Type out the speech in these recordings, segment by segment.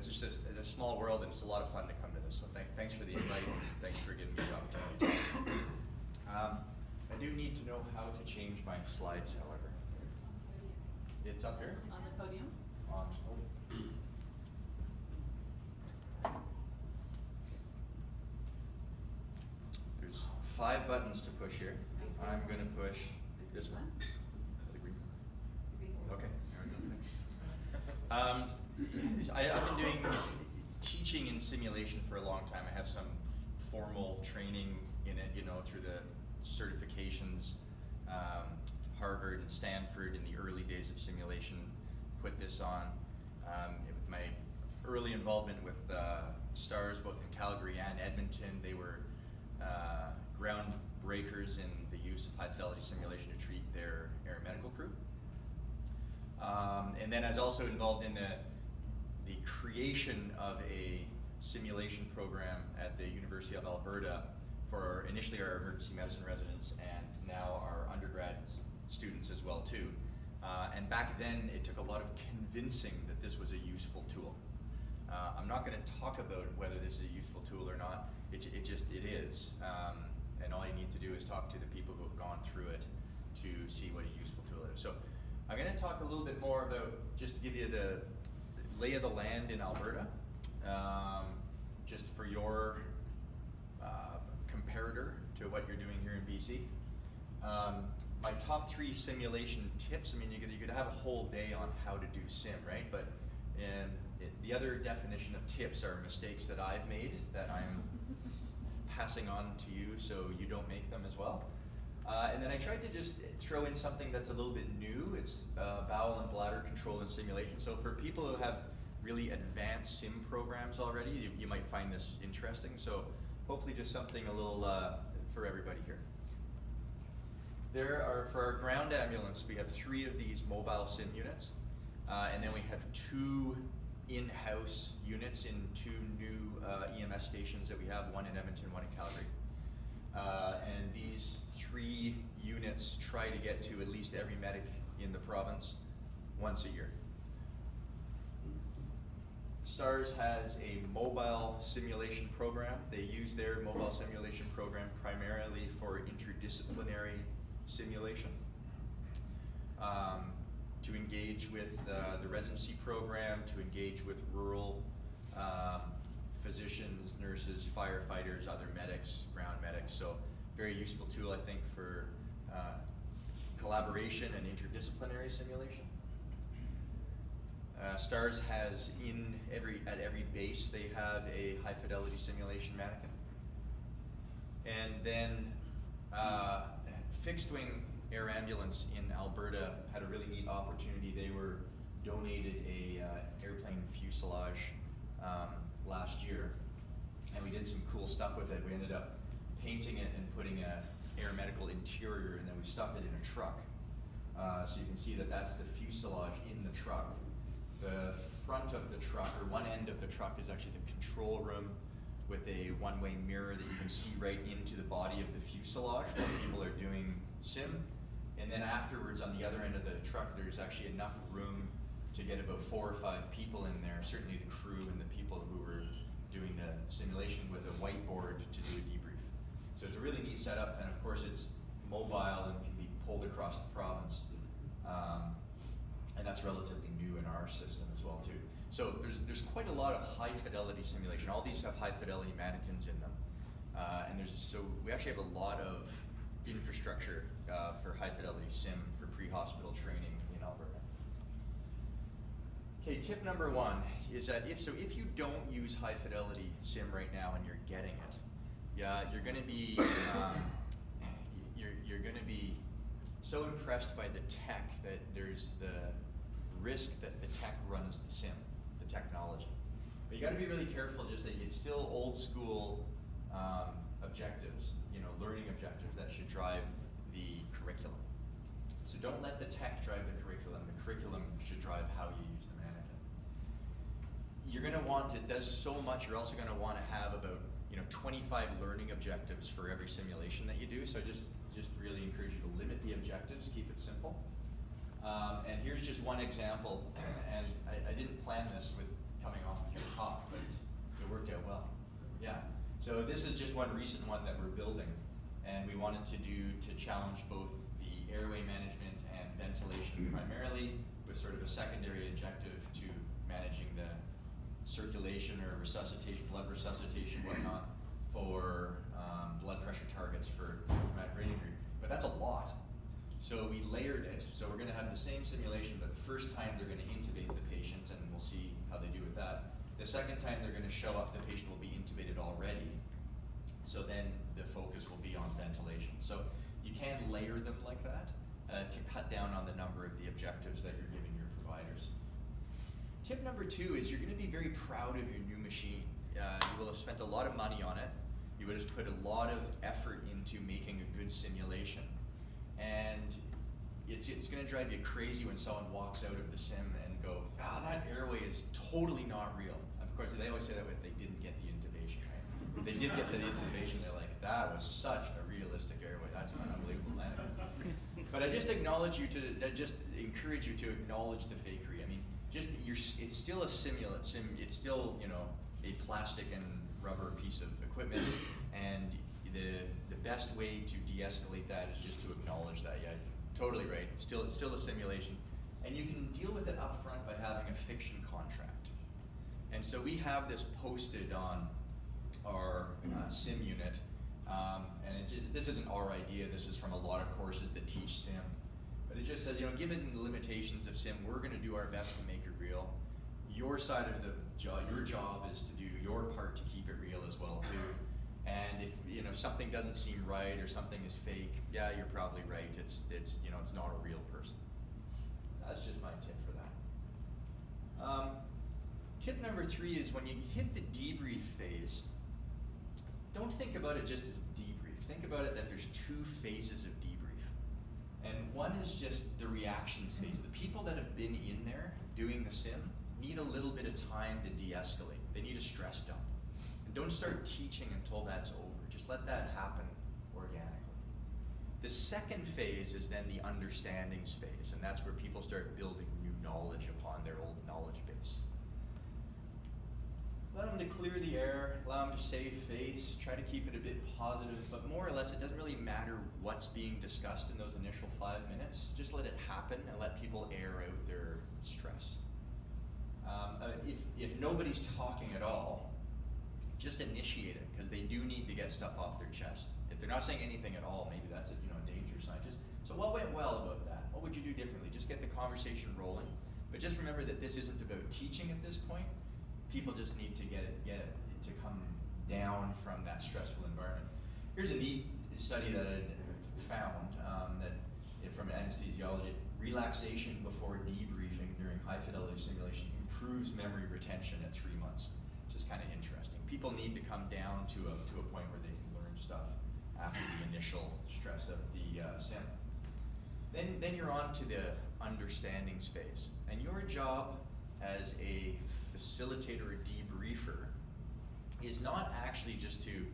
it's just a small world, and it's a lot of fun to come to this. So thanks for the invite, and thanks for giving me the opportunity. I do need to know how to change my slides, however. It's up here? On the podium. On the podium. There's 5 buttons to push here. I'm going to push this one. The green. Okay. There we go. Thanks. I've been doing teaching in simulation for a long time. I have some formal training in it, you know, through the certifications. Harvard and Stanford in the early days of simulation put this on. With my early involvement with STARS, both in Calgary and Edmonton, they were groundbreakers in the use of high fidelity simulation to treat their aeromedical crew. And then I was also involved in the creation of a simulation program at the University of Alberta for initially our emergency medicine residents and now our undergrad students as well too. And back then it took a lot of convincing that this was a useful tool. I'm not going to talk about whether this is a useful tool or not. It is. And all you need to do is talk to the people who have gone through it to see what a useful tool is. So I'm going to talk a little bit more about, just to give you the lay of the land in Alberta, just for your comparator to what you're doing here in BC. My top 3 simulation tips, I mean, you could have a whole day on how to do sim, right? But the other definition of tips are mistakes that I've made that I'm passing on to you so you don't make them as well. And then I tried to just throw in something that's a little bit new. It's bowel and bladder control in simulation. So for people who have really advanced sim programs already, you might find this interesting. So hopefully just something a little for everybody here. There are, for our ground ambulance, we have 3 of these mobile sim units. And then we have 2 in-house units in 2 new EMS stations that we have, one in Edmonton, one in Calgary. And these 3 units try to get to at least every medic in the province once a year. STARS has a mobile simulation program. They use their mobile simulation program primarily for interdisciplinary simulation. To engage with the residency program, to engage with rural physicians, nurses, firefighters, other medics, ground medics. So very useful tool, I think, for collaboration and interdisciplinary simulation. STARS has at every base they have a high fidelity simulation mannequin. And then fixed wing air ambulance in Alberta had a really neat opportunity. They were donated a airplane fuselage last year, and we did some cool stuff with it. We ended up painting it and putting a air medical interior, and then we stuffed it in a truck. So you can see that that's the fuselage in the truck. The front of the truck, or one end of the truck, is actually the control room with a one-way mirror that you can see right into the body of the fuselage while people are doing sim. And then afterwards, on the other end of the truck, there's actually enough room to get about 4 or 5 people in there, certainly the crew and the people who were doing the simulation, with a whiteboard to do a debrief. So it's a really neat setup, and of course it's mobile and can be pulled across the province. And that's relatively new in our system as well too. So there's quite a lot of high fidelity simulation. All these have high fidelity mannequins in them. And so we actually have a lot of infrastructure for high fidelity sim for pre-hospital training in Alberta. Okay, tip number 1 is that if you don't use high fidelity sim right now and you're getting it, you're going to be you're going to be so impressed by the tech that there's the risk that the tech runs the sim, the technology. But you got to be really careful. Just that it's still old school objectives, learning objectives that should drive the curriculum. So don't let the tech drive the curriculum. The curriculum should drive how you use the mannequin. You're going to want, it does so much, you're also going to want to have about 25 learning objectives for every simulation that you do. So just really encourage you to limit the objectives, keep it simple. And here's just one example, and I didn't plan this with coming off of your talk, but it worked out well. Yeah. So this is just one recent one that we're building, and we wanted to challenge both the airway management and ventilation primarily, with sort of a secondary objective to managing the circulation or resuscitation, blood resuscitation, whatnot, for blood pressure targets for traumatic brain injury. But that's a lot. So we layered it. So we're going to have the same simulation, but the first time they're going to intubate the patient, and we'll see how they do with that. The second time they're going to show up, the patient will be intubated already. So then the focus will be on ventilation. So you can layer them like that to cut down on the number of the objectives that you're giving your providers. Tip number 2 is you're going to be very proud of your new machine. You will have spent a lot of money on it. You would have put a lot of effort into making a good simulation. And it's going to drive you crazy when someone walks out of the sim and go, that airway is totally not real. Of course, they always say that if they didn't get the intubation, right? If they did get the intubation, they're like, that was such a realistic airway. That's an unbelievable landing. But I just encourage you to acknowledge the fakery. I mean, it's still a it's still, a plastic and rubber piece of equipment, and the best way to de-escalate that is just to acknowledge that. Yeah, totally right. It's still a simulation, and you can deal with it up front by having a fiction contract. And so we have this posted on our sim unit, and this isn't our idea. This is from a lot of courses that teach sim. But it just says, given the limitations of sim, we're going to do our best to make it real. Your side of the job, your job is to do your part to keep it real as well too. And if something doesn't seem right or something is fake, yeah, you're probably right. It's not a real person. That's just my tip for that. Tip number 3 is when you hit the debrief phase, don't think about it just as debrief. Think about it that there's 2 phases of debrief. And one is just the reactions phase. The people that have been in there doing the sim need a little bit of time to de-escalate. They need a stress dump. And don't start teaching until that's over. Just let that happen organically. The second phase is then the understandings phase, and that's where people start building new knowledge upon their old knowledge base. Allow them to clear the air, allow them to save face, try to keep it a bit positive, but more or less it doesn't really matter what's being discussed in those initial 5 minutes. Just let it happen and let people air out their stress. If nobody's talking at all, just initiate it, because they do need to get stuff off their chest. If they're not saying anything at all, maybe that's a danger sign. So what went well about that? What would you do differently? Just get the conversation rolling. But just remember that this isn't about teaching at this point. People just need to get it to come down from that stressful environment. Here's a neat study that I found from anesthesiology. Relaxation before debriefing during high fidelity simulation improves memory retention at 3 months, which is kind of interesting. People need to come down to a point where they can learn stuff after the initial stress of the sim. Then you're on to the understandings phase, and your job as a facilitator or debriefer is not actually just to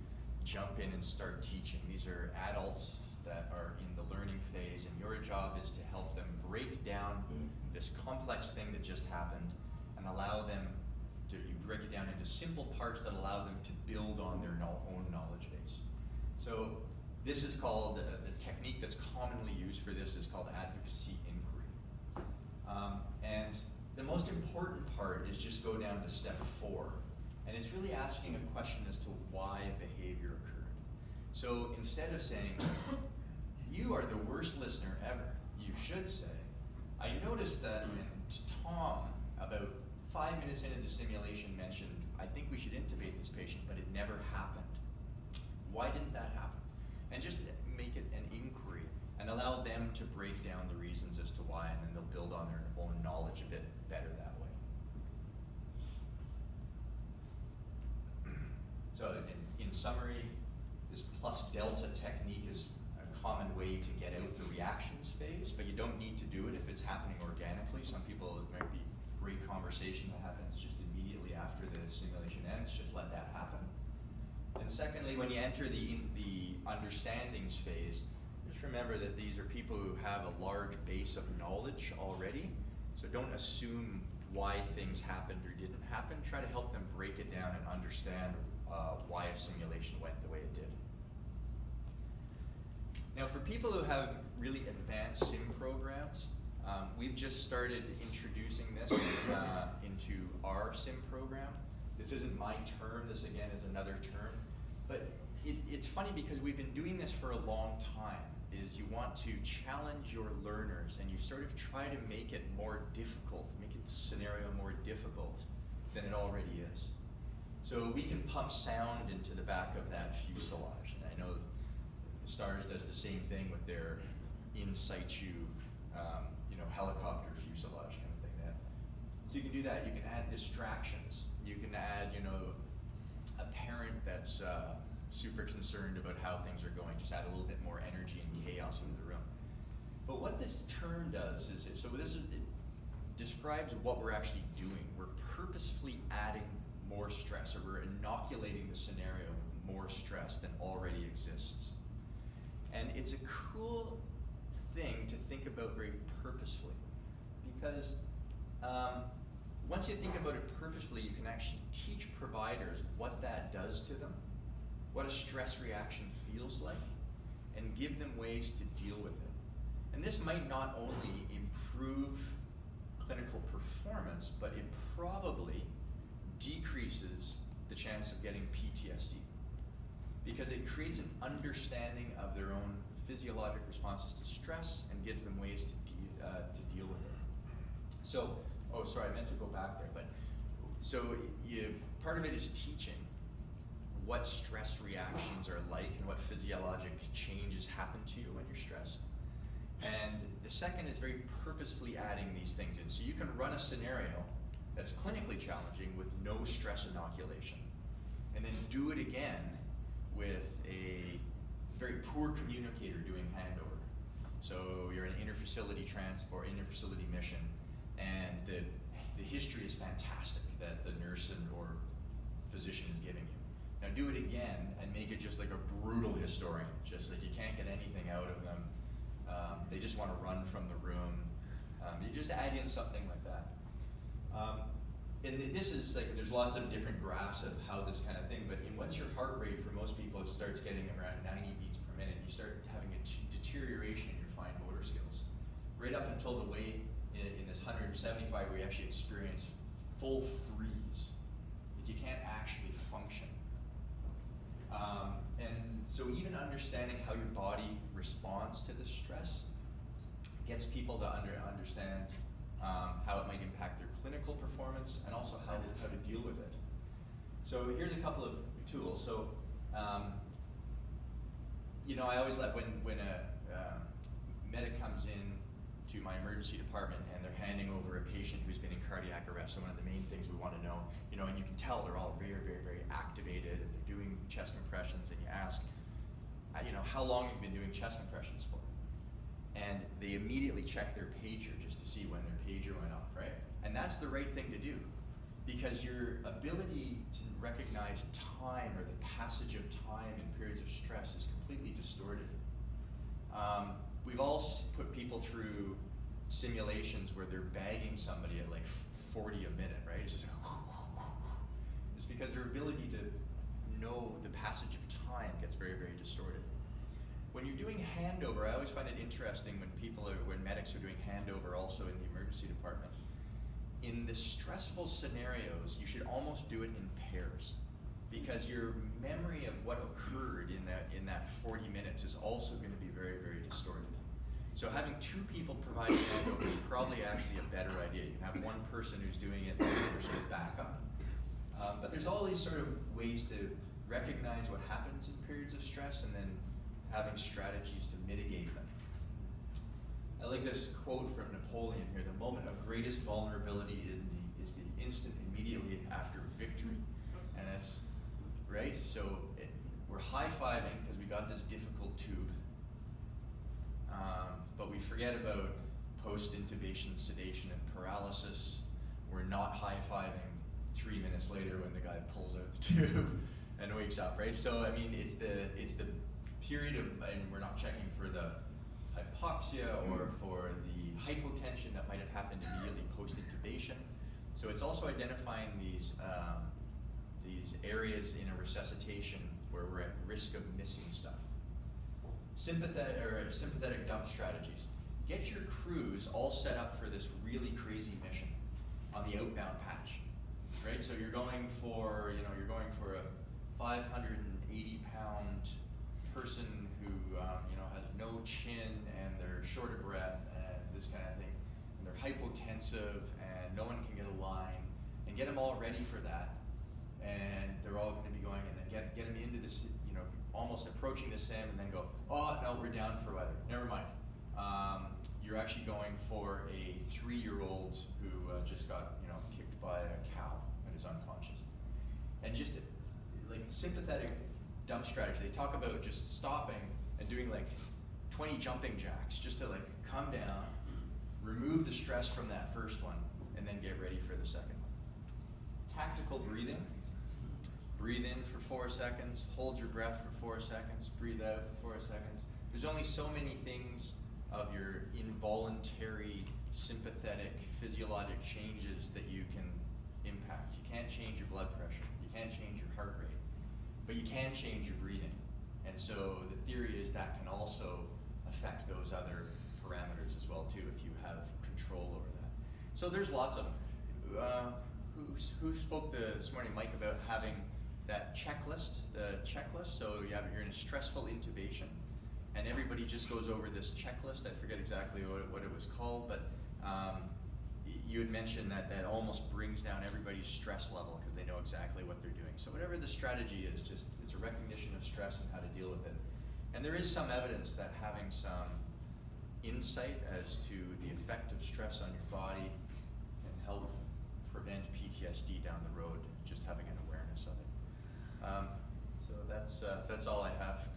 jump in and start teaching. These are adults that are in the learning phase, and your job is to help them break down this complex thing that just happened and allow them to break it down into simple parts that allow them to build on their own knowledge base. So this is called, the technique that's commonly used for this is called Advocacy Inquiry. And the most important part is just go down to step 4. And it's really asking a question as to why a behavior occurred. So instead of saying, you are the worst listener ever, you should say, I noticed that when Tom, about 5 minutes into the simulation, mentioned, I think we should intubate this patient, but it never happened. Why didn't that happen? And just make it an inquiry and allow them to break down the reasons as to why, and then they'll build on their own knowledge a bit better that way. So in summary, this plus delta technique is a common way to get out the reactions phase, but you don't need to do it if it's happening organically. Some people, it might be great conversation that happens just immediately after the simulation ends. Just let that happen. And secondly, when you enter the understandings phase, just remember that these are people who have a large base of knowledge already. So don't assume why things happened or didn't happen, try to help them break it down and understand why a simulation went the way it did. Now for people who have really advanced sim programs, we've just started introducing this into our sim program. This isn't my term, this again is another term, but it's funny because we've been doing this for a long time, is you want to challenge your learners and you sort of try to make it more difficult, make the scenario more difficult than it already is. So we can pump sound into the back of that fuselage, and I know STARS does the same thing with their in situ, helicopter fuselage kind of thing. So you can do that. You can add distractions. You can add, a parent that's super concerned about how things are going. Just add a little bit more energy and chaos into the room. But what this term does is, it describes what we're actually doing. We're purposefully adding more stress, or we're inoculating the scenario with more stress than already exists. And it's a cool thing to think about very purposefully, because once you think about it purposefully, you can actually teach providers what that does to them, what a stress reaction feels like, and give them ways to deal with it. And this might not only improve clinical performance, but it probably decreases the chance of getting PTSD, because it creates an understanding of their own physiologic responses to stress and gives them ways to deal with it. So, oh, sorry, I meant to go back there, but so part of it is teaching what stress reactions are like and what physiologic changes happen to you when you're stressed. And the second is very purposefully adding these things in. So you can run a scenario that's clinically challenging with no stress inoculation, and then do it again with a very poor communicator doing handover. So you're in an interfacility transport, interfacility mission, and the history is fantastic that the nurse or physician is giving you. Now do it again and make it just like a brutal historian, just like you can't get anything out of them. They just want to run from the room. You just add in something like that. And this is like, there's lots of different graphs of how this kind of thing, but once your heart rate for most people, it starts getting around 90 beats per minute, you start having a deterioration in your fine motor skills. Right up until the way in this 175 where you actually experience full freeze. Like you can't actually function. And so even understanding how your body responds to the stress gets people to understand how it might impact their clinical performance and also how to deal with it. So here's a couple of tools. So, I always like when a medic comes in to my emergency department and they're handing over a patient who's been in cardiac arrest. So one of the main things we want to know, and you can tell they're all very, very, very activated and they're doing chest compressions, and you ask, how long have you been doing chest compressions for? And they immediately check their pager just to see when their pager went off, right? And that's the right thing to do, because your ability to recognize time or the passage of time in periods of stress is completely distorted. We've all put people through simulations where they're bagging somebody at like 40 a minute, right? It's just it's because their ability to know the passage of time gets very, very distorted. When you're doing handover, I always find it interesting when medics are doing handover also in the emergency department. In the stressful scenarios, you should almost do it in pairs, because your memory of what occurred in that 40 minutes is also going to be very, very distorted. So having two people providing handover is probably actually a better idea. You can have one person who's doing it and there's sort of backup. But there's all these sort of ways to recognize what happens in periods of stress and then having strategies to mitigate them. I like this quote from Napoleon here: the moment of greatest vulnerability is the instant immediately after victory. And that's right. So we're high-fiving because we got this difficult tube, but we forget about post-intubation sedation and paralysis. We're not high-fiving 3 minutes later when the guy pulls out the tube and wakes up, right? So I mean, it's the period of, and we're not checking for the hypoxia or for the hypotension that might have happened immediately post-intubation. So it's also identifying these areas in a resuscitation where we're at risk of missing stuff. Sympathetic dump strategies. Get your crews all set up for this really crazy mission on the outbound patch, right? So you're going for, a 580-pound person who, has no chin and they're short of breath and this kind of thing, and they're hypotensive and no one can get a line, and get them all ready for that, and they're all going to be going, and then get them into this, almost approaching the sim, and then go, oh no, we're down for weather. Never mind. You're actually going for a 3-year-old who just got, kicked by a cow and is unconscious. And just like sympathetic dump strategy, they talk about just stopping and doing like 20 jumping jacks just to like come down, remove the stress from that first one, and then get ready for the second one. Tactical breathing. Breathe in for 4 seconds, hold your breath for 4 seconds, breathe out for 4 seconds. There's only so many things of your involuntary, sympathetic, physiologic changes that you can impact. You can't change your blood pressure, you can't change your heart rate, but you can change your breathing. And so the theory is that can also affect those other parameters as well too, if you have control over that. So there's lots of them. Who spoke this morning, Mike, about having that checklist, so you're in a stressful intubation, and everybody just goes over this checklist. I forget exactly what it was called, but you had mentioned that almost brings down everybody's stress level because they know exactly what they're doing. So whatever the strategy is, just it's a recognition of stress and how to deal with it. And there is some evidence that having some insight as to the effect of stress on your body can help prevent PTSD down the road, just having an awareness of it. So that's all I have.